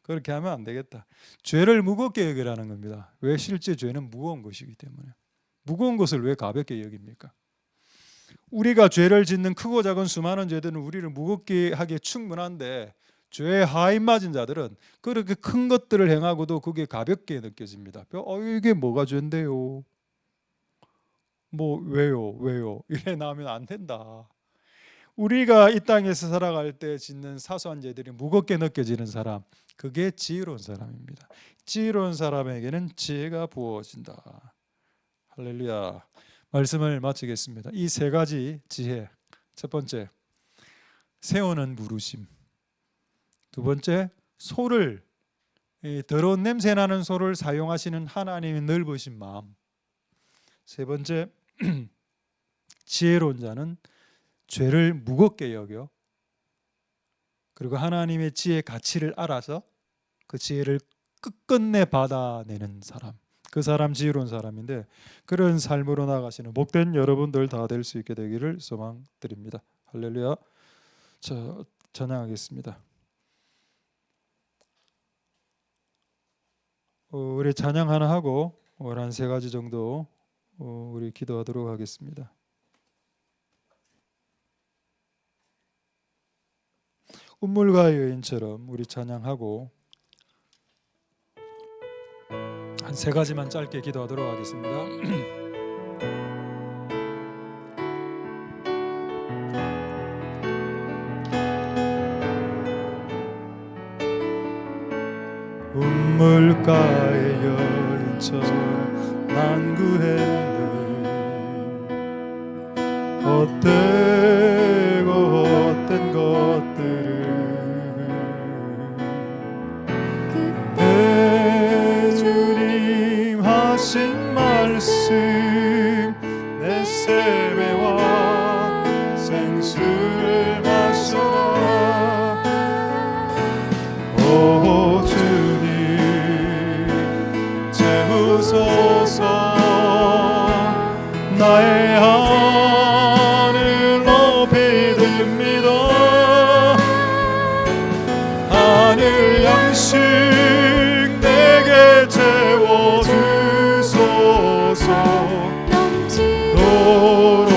그렇게 하면 안 되겠다. 죄를 무겁게 여기라는 겁니다. 왜? 실제 죄는 무거운 것이기 때문에. 무거운 것을 왜 가볍게 여깁니까? 우리가 죄를 짓는 크고 작은 수많은 죄들은 우리를 무겁게 하기에 충분한데 죄에 하인 맞은 자들은 그렇게 큰 것들을 행하고도 그게 가볍게 느껴집니다. 이게 뭐가 죄인데요? 뭐 왜요? 이래 나오면 안 된다. 우리가 이 땅에서 살아갈 때 짓는 사소한 죄들이 무겁게 느껴지는 사람, 그게 지혜로운 사람입니다. 지혜로운 사람에게는 지혜가 부어진다. 할렐루야. 말씀을 마치겠습니다. 이 세 가지 지혜. 첫 번째, 세우는 부르심. 두 번째, 소를 더러운 냄새 나는 소를 사용하시는 하나님의 넓으신 마음. 세 번째, 지혜로운 자는 죄를 무겁게 여겨 그리고 하나님의 지혜의 가치를 알아서 그 지혜를 끝끝내 받아내는 사람. 그 사람 지혜로운 사람인데 그런 삶으로 나가시는 복된 여러분들 다 될 수 있게 되기를 소망드립니다. 할렐루야. 찬양하겠습니다. 우리 찬양 하나 하고 한 세 가지 정도 우리 기도하도록 하겠습니다. 운물과 여인처럼 우리 찬양하고 한 세 가지만 짧게 기도하도록 하겠습니다. 우물가의 여인처럼 난 구했네. 헛되고 헛된 것들을 그때 주님 하신 말씀 내 세배와 생수를 마셔라. 오 주님 채우소서. 나의 하늘 높이 듭니다. 하늘 양식 내게 채워주소서. 넘치도록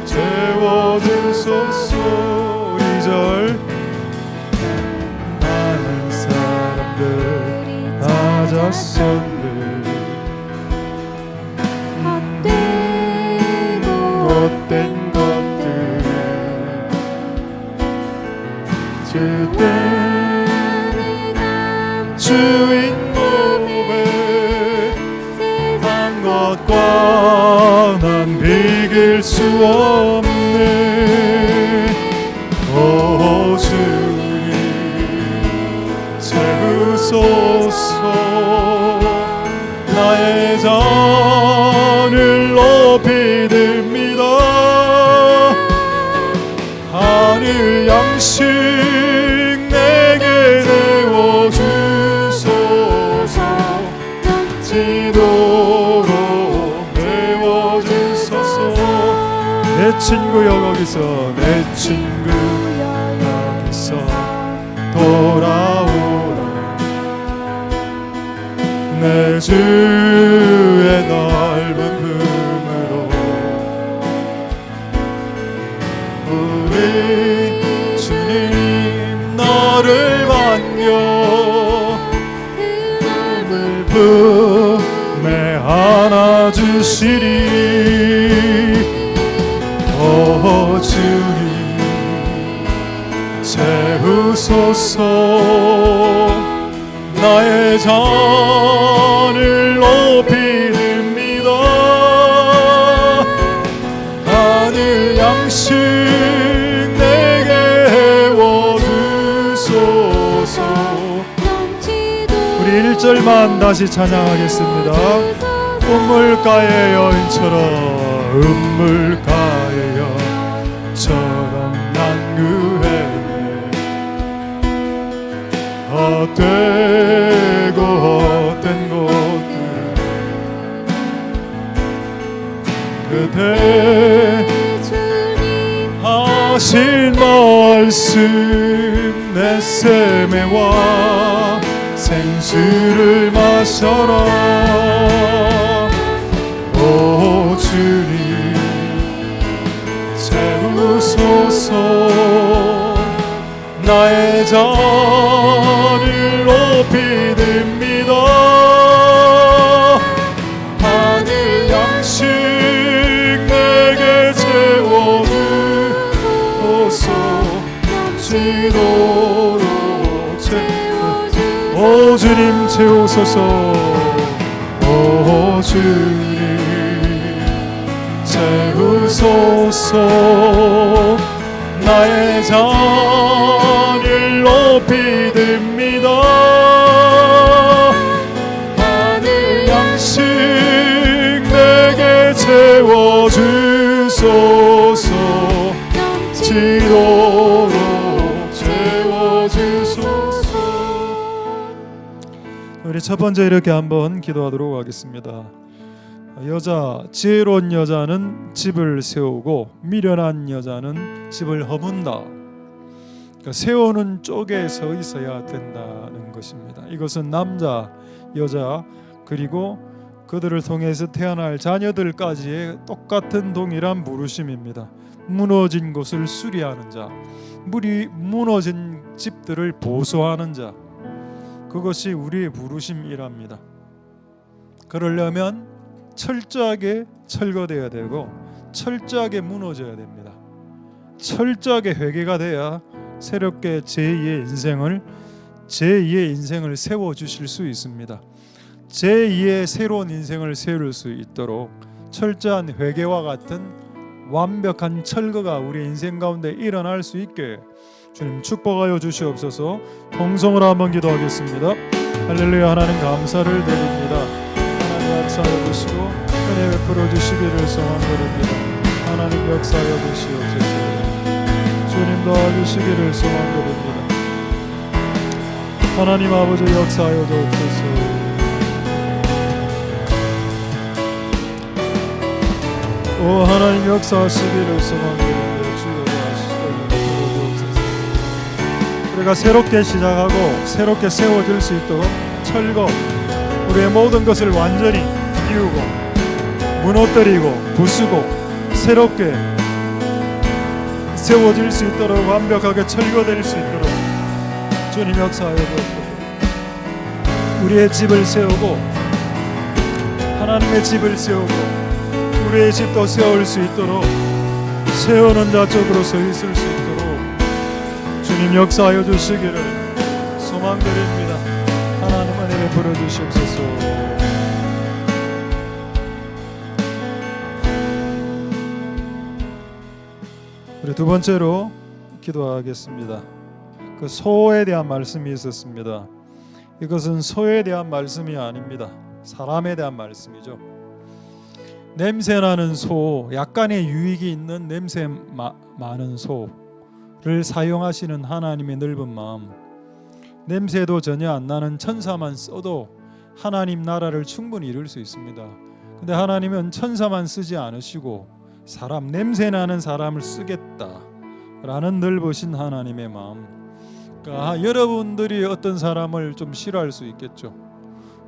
채워주소서. 2절 많은 사람들 낮았었네. 헛된 것들 그때 주인 몸에 세상 것과 난 비길 수 없네. 오 주님 채우소서. 나의 잔을 높이 듭니다. 하늘 양식 내게 내어주소서. 넘치도록 내어주소서. 내 친구여 거기서 내 친구여 여기서 돌아오라. 내 주의 넓은 품으로 우리 주님 너를 반겨 그 품에 안아주시리. 오 주님 채우소서. 나의 잔을 높이 듭니다. 하늘 양식 내게 해워주소서. 우리 1절만 다시 찬양하겠습니다. 우물가의 여인처럼 우물가의 여인처럼 난 구했네. 헛되고 헛된 것들 그대 하신 말씀 내 세매와 생수를 마셔라. 오 주님 채우소서. 나의 잔을 높이 듭니다. 하늘 양식 내게 채워주소서. 넘치도록 오 주님 채우소서. 오 주님 채우소서. 나의 잔을 높이 듭니다. 하늘 양식 내게 채워주소서. 넘치도록 채워주소서. 우리 첫 번째 이렇게 한번 기도하도록 하겠습니다. 지혜로운 여자는 집을 세우고 미련한 여자는 집을 허문다. 그러니까 세우는 쪽에 서 있어야 된다는 것입니다. 이것은 남자, 여자 그리고 그들을 통해서 태어날 자녀들까지의 똑같은 동일한 부르심입니다. 무너진 곳을 수리하는 자, 무너진 집들을 보수하는 자, 그것이 우리의 부르심이랍니다. 그러려면 철저하게 철거되어야 되고 철저하게 무너져야 됩니다. 철저하게 회개가 돼야 새롭게 제2의 인생을 세워주실 수 있습니다. 제2의 새로운 인생을 세울 수 있도록 철저한 회개와 같은 완벽한 철거가 우리 인생 가운데 일어날 수 있게 주님 축복하여 주시옵소서. 통성으로 한번 기도하겠습니다. 할렐루야. 하나님 감사를 드립니다. 하나님 역사하여 주시고 은혜 베풀어 주시기를 소망드립니다. 하나님 역사하여 주시옵소서. 주님 도와주시기를 소망드립니다. 하나님 아버지 역사하여 주옵소서. 오 하나님 역사하시기를 소망드립니다. 주여 도와주옵소서. 우리가 새롭게 시작하고 새롭게 세워질 수 있도록 철거, 우리의 모든 것을 완전히 비우고 무너뜨리고 부수고 새롭게 세워질 수 있도록 완벽하게 철거될 수 있도록 주님 역사하여 주옵소서. 우리의 집을 세우고 하나님의 집을 세우고 우리의 집도 세울 수 있도록 세우는 자 쪽으로 서 있을 수 있도록 주님 역사하여 주시기를 소망드립니다. 하나님 은혜 베풀어 주시옵소서. 우리 두 번째로 기도하겠습니다. 그 소에 대한 말씀이 있었습니다. 이것은 소에 대한 말씀이 아닙니다. 사람에 대한 말씀이죠. 냄새나는 소, 약간의 유익이 있는 냄새 많은 소를 사용하시는 하나님의 넓은 마음, 냄새도 전혀 안 나는 천사만 써도 하나님 나라를 충분히 이룰 수 있습니다. 근데 하나님은 천사만 쓰지 않으시고 사람, 냄새나는 사람을 쓰겠다라는 넓으신 하나님의 마음. 그러니까 여러분들이 어떤 사람을 좀 싫어할 수 있겠죠.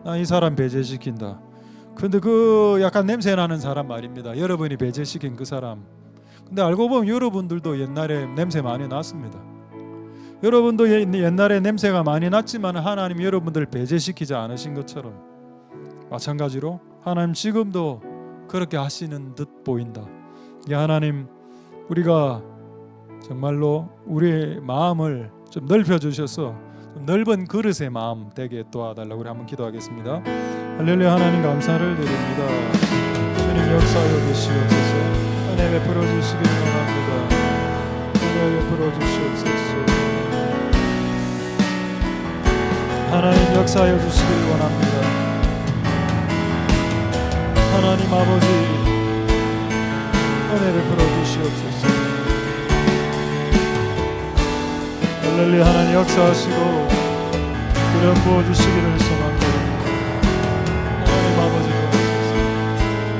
나 이 사람 배제시킨다. 근데 그 약간 냄새 나는 사람 말입니다. 여러분이 배제시킨 그 사람. 근데 알고 보면 여러분들도 옛날에 냄새 많이 났습니다. 여러분도 옛날에 냄새가 많이 났지만 하나님 여러분들 배제시키지 않으신 것처럼 마찬가지로 하나님 지금도 그렇게 하시는 듯 보인다. 이 하나님, 우리가 정말로 우리의 마음을 좀 넓혀 주셔서 좀 넓은 그릇의 마음 되게 도와달라고 우리 한번 기도하겠습니다. 할렐루야. 하나님 감사를 드립니다. 주님 역사하여 주시옵소서. 은혜 베풀어 주시길 원합니다. 은혜 베풀어 주시옵소서. 하나님 역사하여 주시길 원합니다. 하나님 아버지 은혜 베풀어 주시옵소서. 할렐루야. 하나님 역사하시고 그려 부어주시기를 소망드립니다. 하나님 아버지 도와주소서.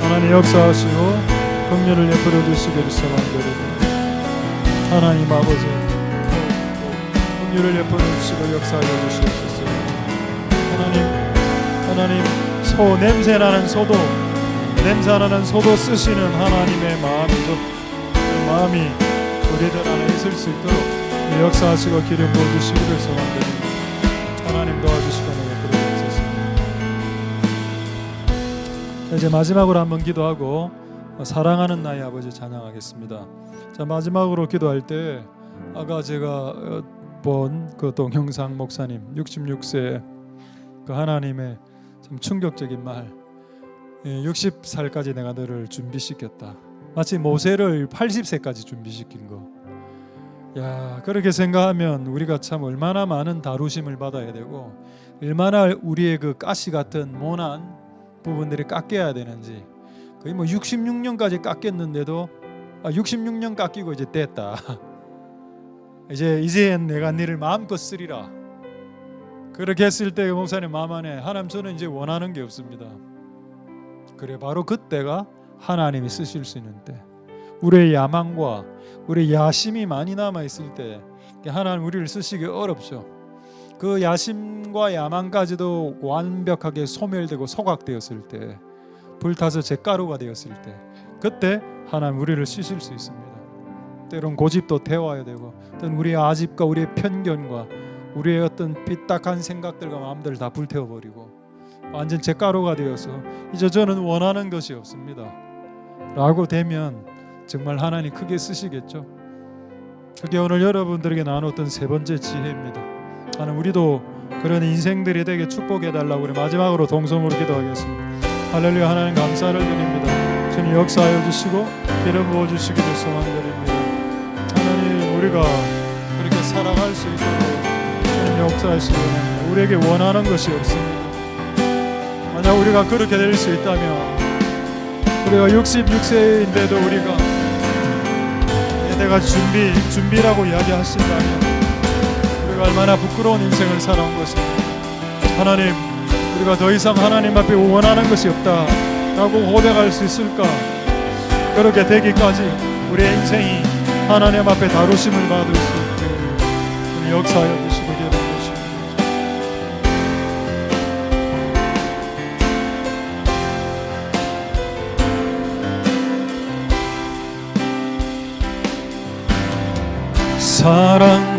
하나님 역사하시고 긍휼을 베풀어 주시기를 소망드립니다. 하나님 아버지 긍휼을 베풀어 주시고 역사하여 주시옵소서. 하나님 소, 냄새나는 소도 쓰시는 하나님의 마음이죠. 그 마음이 우리들 안에 있을 수 있도록 역사하시고 기름 부어주시기를 소망드립니다. 하나님 도와주시고 베풀어 주옵소서. 이제 마지막으로 한번 기도하고 사랑하는 나의 아버지 찬양하겠습니다. 자, 마지막으로 기도할 때 아까 제가 본 그 동영상 목사님 66세 그 하나님의 참 충격적인 말, 60살까지 내가 너를 준비시켰다. 마치 모세를 80세까지 준비시킨 거. 야, 그렇게 생각하면 우리가 참 얼마나 많은 다루심을 받아야 되고 얼마나 우리의 그 가시 같은 모난 부분들이 깎여야 되는지. 거의 뭐 66년까지 깎였는데도 66년 깎이고 이제 됐다. 이제 내가 너를 마음껏 쓰리라. 그렇게 했을 때 목사님 마음 안에 하나님 저는 이제 원하는 게 없습니다. 그래, 바로 그때가 하나님이 쓰실 수 있는 때, 우리의 야망과 우리의 야심이 많이 남아 있을 때 하나님 우리를 쓰시기 어렵죠. 그 야심과 야망까지도 완벽하게 소멸되고 소각되었을 때, 불타서 잿가루가 되었을 때, 그때 하나님 우리를 쓰실 수 있습니다. 때론 고집도 태워야 되고, 때론 우리의 아집과 우리의 편견과 우리의 어떤 삐딱한 생각들과 마음들을 다 불태워버리고, 완전 잿가루가 되어서 이제 저는 원하는 것이 없습니다 라고 되면 정말 하나님 크게 쓰시겠죠. 그게 오늘 여러분들에게 나눴던 세 번째 지혜입니다. 하나님 우리도 그런 인생들이 되게 축복해달라고 우리 마지막으로 동성으로 기도하겠습니다. 할렐루야. 하나님 감사를 드립니다. 주님 역사하여 주시고 기름 부어주시기를 소망드립니다. 하나님 우리가 그렇게 살아갈 수 있도록 주님 역사하시기 원합니다. 우리에게 원하는 것이 없습니다. 만약 우리가 그렇게 될 수 있다면 우리가 66세인데도 우리가 내가 준비라고 이야기하신다면 우리가 얼마나 부끄러운 인생을 살아온 것입니다. 하나님 우리가 더 이상 하나님 앞에 원하는 것이 없다라고 고백할 수 있을까? 그렇게 되기까지 우리의 인생이 하나님 앞에 다루심을 받을 수 있게 역사하여 주시고 기도해 주시옵소서.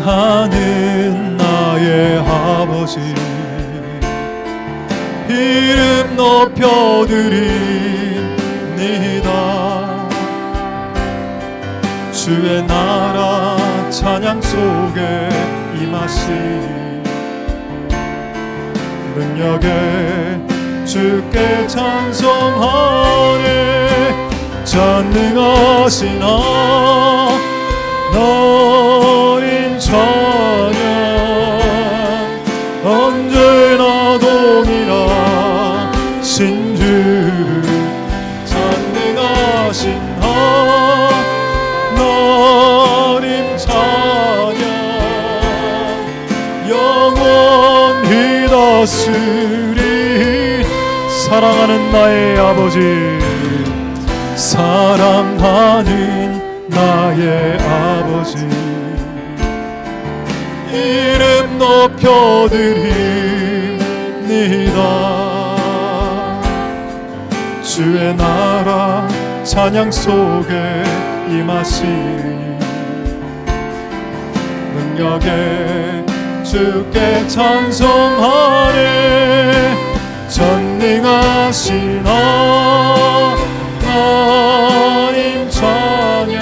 사랑하는 나의 아버지 이름 높여드립니다. 주의 나라 찬양 속에 임하신 능력에 주께 찬송하네. 전능하신 어린 찬양 언제나 동일하신 주 전능하신 하나님 찬양 영원히 다스리. 사랑하는 나의 아버지 사랑하는 나의 아버지 이름 높여드립니다. 주의 나라 찬양 속에 임하시니 능력에 주께 찬송하네. 전능하신 하나님 찬양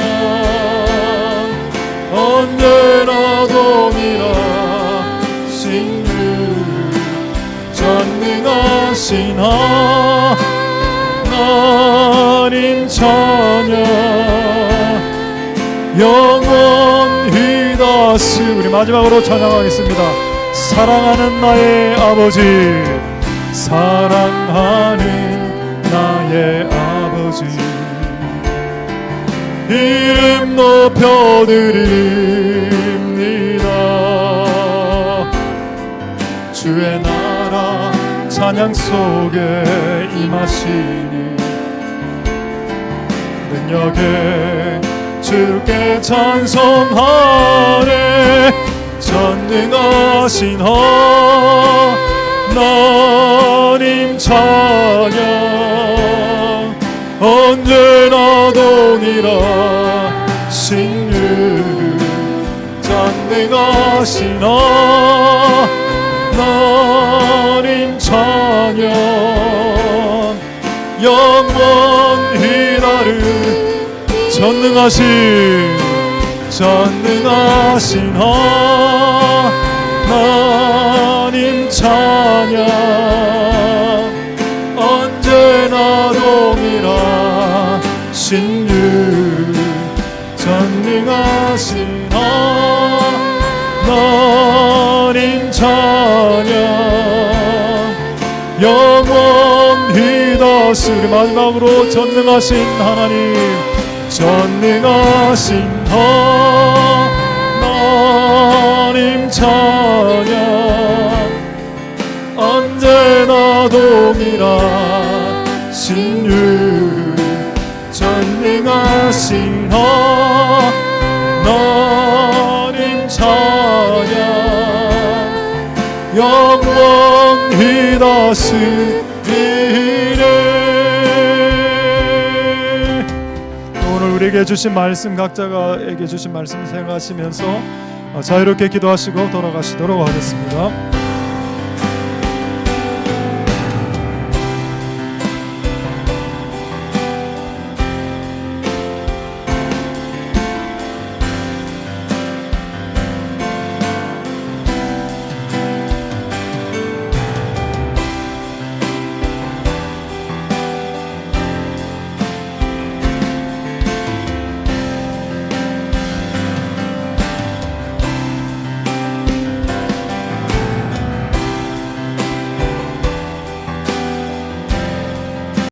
언제나 동일하신 주 전능하신 하나님 찬양 영원히 다스. 우리 마지막으로 찬양하겠습니다. 사랑하는 나의 아버지 사랑하는 나의 아버지 이름 높여드립니다. 주의 나라 찬양 속에 임하시니 능력에 주께 찬송하네. 전능하신 하나님 찬양 언제나 동일하신 주 전능하신 하나님 찬양 영원히 나를 전능하신 하나님 찬양 언제나 동일하신 주 전능하신 하나님 찬양 영원히 다스리. 마지막으로 전능하신 하나님 전능하신 하나님 찬양 언제나 동일하신 주 전능하신 하나님 찬양 영원히 다스리네. 오늘 우리에게 주신 말씀 각자에게 주신 말씀 생각하시면서 자유롭게 기도하시고 돌아가시도록 하겠습니다.